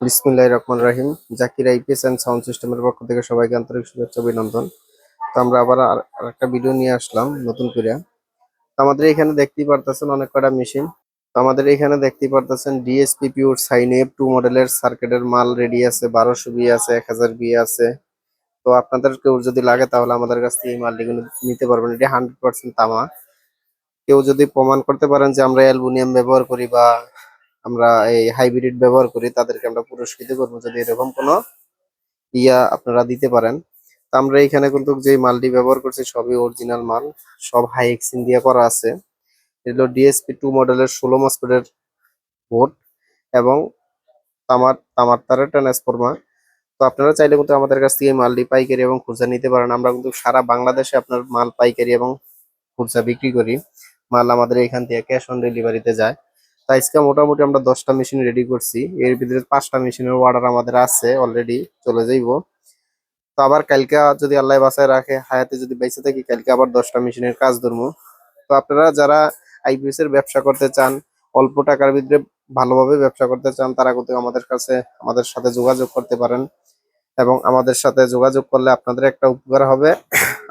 বিসমিল্লাহির রহমানির রহিম। Zakir IPS and sound সিস্টেমের পক্ষ থেকে সবাইকে আন্তরিক শুভেচ্ছা অভিনন্দন। তো আমরা আবার আরেকটা ভিডিও নিয়ে আসলাম নতুন করে। তো আমাদের এখানে দেখতেই পারতেছেন অনেক কটা মেশিন। তো আমাদের এখানে দেখতেই পারতেছেন ডিএসপি পিওর সাইন এফ 2 মডেলের সার্কিটের মাল রেডি আছে, 1200 বি আছে, 1000 বি আছে। তো আপনাদের কেউ যদি লাগে তাহলে আমাদের কাছ থেকে এই মালটি কিন্তু নিতে পারবেন। এটি 100% তামা। কেউ যদি প্রমাণ করতে পারেন যে আমরা অ্যালুমিনিয়াম ব্যবহার করি বা আমরা এই হাইব্রিড ব্যবহার করি, তাদেরকে আমরা পুরস্কৃত করবো যদি এরকম কোনো আপনারা দিতে পারেন। তো আমরা এখানে কিন্তু যে মালটি ব্যবহার করছি সবই অরিজিনাল মাল, সব হাই এক্সিন দিয়ে করা আছে। এগুলো ডিএসপি 2 মডেলের 16 মসফেটের বোর্ড এবং তামার তামার তারের ট্রান্সফরমার। তো আপনারা চাইলে কিন্তু আমাদের কাছ থেকে মালটি পাইকারি এবং খুচরা নিতে পারেন। আমরা কিন্তু সারা বাংলাদেশে আপনার মাল পাইকারি এবং খুচরা বিক্রি করি। মাল আমাদের এখান থেকে ক্যাশ অন ডেলিভারিতে যায়। তাই আজকে মোটামুটি আমরা 10টা মেশিন রেডি করছি। এর ভিতরে 5টা মেশিনের অর্ডার আমাদের আছে, অলরেডি চলে যাইবো। তো আবার কালকে যদি আল্লাহ বাঁচায় রাখে, হায়াতে যদি বেঁচে থাকি, কালকে আবার 10টা মেশিনের কাজ ধরবো। তো আপনারা যারা আইপিএস এর ব্যবসা করতে চান, অল্প টাকার ভিতরে ভালোভাবে ব্যবসা করতে চান, তারা কিন্তু আমাদের সাথে যোগাযোগ করতে পারেন। এবং আমাদের সাথে যোগাযোগ করলে আপনাদের একটা উপকার হবে,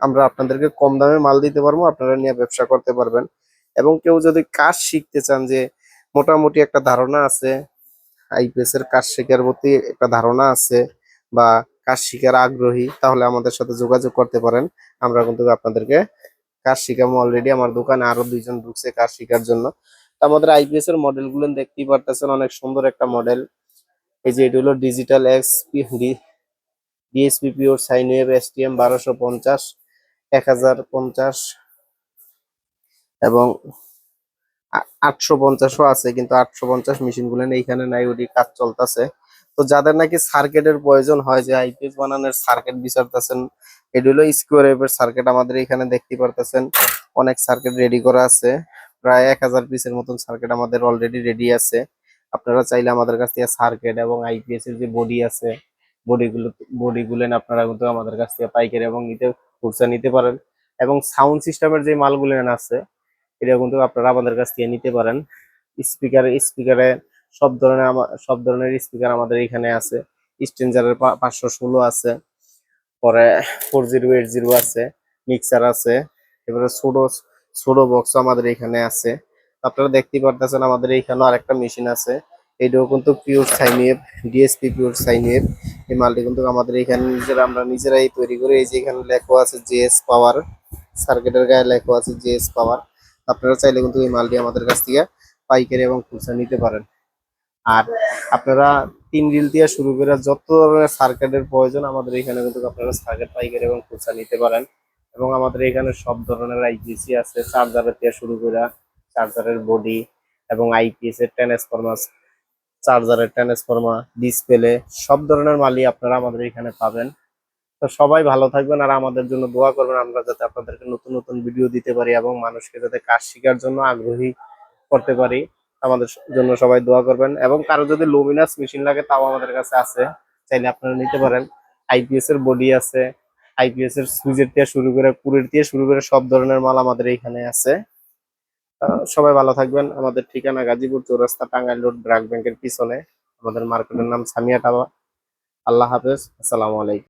আমরা আপনাদেরকে কম দামে মাল দিতে পারবো, আপনারা নিয়ে ব্যবসা করতে পারবেন। এবং কেউ যদি কাজ শিখতে চান, যে মোটামুটি একটা ধারণা আছে, আইপিএস এর কাজ শেখার প্রতি একটা ধারণা আছে বা কাজ শিখার আগ্রহী, তাহলে আমাদের সাথে যোগাযোগ করতে পারেন। আমরা কিন্তু আপনাদেরকে কাজ শিখাবো। অলরেডি আমার দোকানে আরো 2জন ঢুকছে কাজ শিখার জন্য। তো আমাদের আইপিএস এর মডেল গুলো দেখতেই পারতেছেন, অনেক সুন্দর একটা মডেল। এই যে এটা হলো digital x DSP pure sine wave STM 1250, 1050 এবং 850ও আছে, কিন্তু 850 মেশিন গুলো এইখানে নাই, ওটি কাজ চলতেছে। তো যাদের নাকি সার্কিটের প্রয়োজন হয়, যে আইপিএস বানানোর সার্কিট বিচারতেছেন, এটা হলো স্কোয়ার ওয়েভের সার্কিট। আমাদের এখানে দেখতে পারতেছেন অনেক সার্কিট রেডি করা আছে, প্রায় 1000 পিসের মতন সার্কিট আমাদের অলরেডি রেডি আছে। আপনারা চাইলে আমাদের কাছ থেকে সার্কিট এবং আইপিএস এর যে বডি আছে, বডিগুলো বডিগুলো আপনারা কিন্তু আমাদের কাছ থেকে পাইকারি এবং খুচরা নিতে পারেন। এবং সাউন্ড সিস্টেমের যে মালগুলো আছে, এটা কিন্তু আপনারা আমাদের কাছ থেকে নিতে পারেন। স্পিকারে সব ধরনের স্পিকার আমাদের এখানে আছে। স্ট্রেঞ্জারের 516 আছে, পরে 4080 আছে, মিক্সার আছে, এবারে ছোটো বক্স আমাদের এখানে আছে। আপনারা দেখতেই পারতেছেন আমাদের এইখানে আরেকটা মেশিন আছে, এটাও কিন্তু pure sine wave, DSP pure sine wave. এই মালটি কিন্তু আমাদের এখানে আমরা নিজেরাই তৈরি করি। এই যে এখানে লেখা আছে জেএস পাওয়ার, সার্কিটের গায়ে লেখা আছে জেএস পাওয়ার। আপনারা চাইলে কিন্তু এই মালটি আমাদের কাছ থেকে পাইকারি এবং খুচরা নিতে পারেন। আর আপনারা 3 রিল দিয়ে শুরু করে যত ধরনের সার্কিটের প্রয়োজন, আমাদের এখানে কিন্তু আপনারা সার্কিট পাইকারি এবং খুচরা নিতে পারেন। এবং আমাদের এখানে সব ধরনের আইপিএসি আছে, চার্জারের দিয়ে শুরু করে চার্জারের বডি এবং আইপিএস এর ট্রান্সফরমার, চার্জারের ট্রান্সফরমার, ডিসপ্লে, সব ধরনের মালই আপনারা আমাদের এখানে পাবেন। তো সবাই ভালো থাকবেন আর আমাদের জন্য দোয়া করবেন, আমরা যাতে আপনাদেরকে নতুন নতুন ভিডিও দিতে পারি এবং মানুষকে যাতে কাজ শেখার জন্য আগ্রহী করতে পারি। আমাদের জন্য সবাই দোয়া করবেন। এবং কারো যদি লুমিনাস মেশিন লাগে, তাও আমাদের কাছে আছে, চাইলে আপনারা নিতে পারেন। আইপিএস এর বডি আছে, আইপিএস এর সুইচের থেকে শুরু করে কুড়ির থেকে শুরু করে সব ধরনের মাল আমাদের এইখানে আছে। সবাই ভালো থাকবেন। আমাদের ঠিকানা গাজীপুর চৌরাস্তা, টাঙ্গাইল রোড, ব্র্যাক ব্যাংকের পিছনে। আমাদের মার্কেটের নাম সামিয়া টাওয়ার। আল্লাহ হাফেজ, আসসালামু আলাইকুম।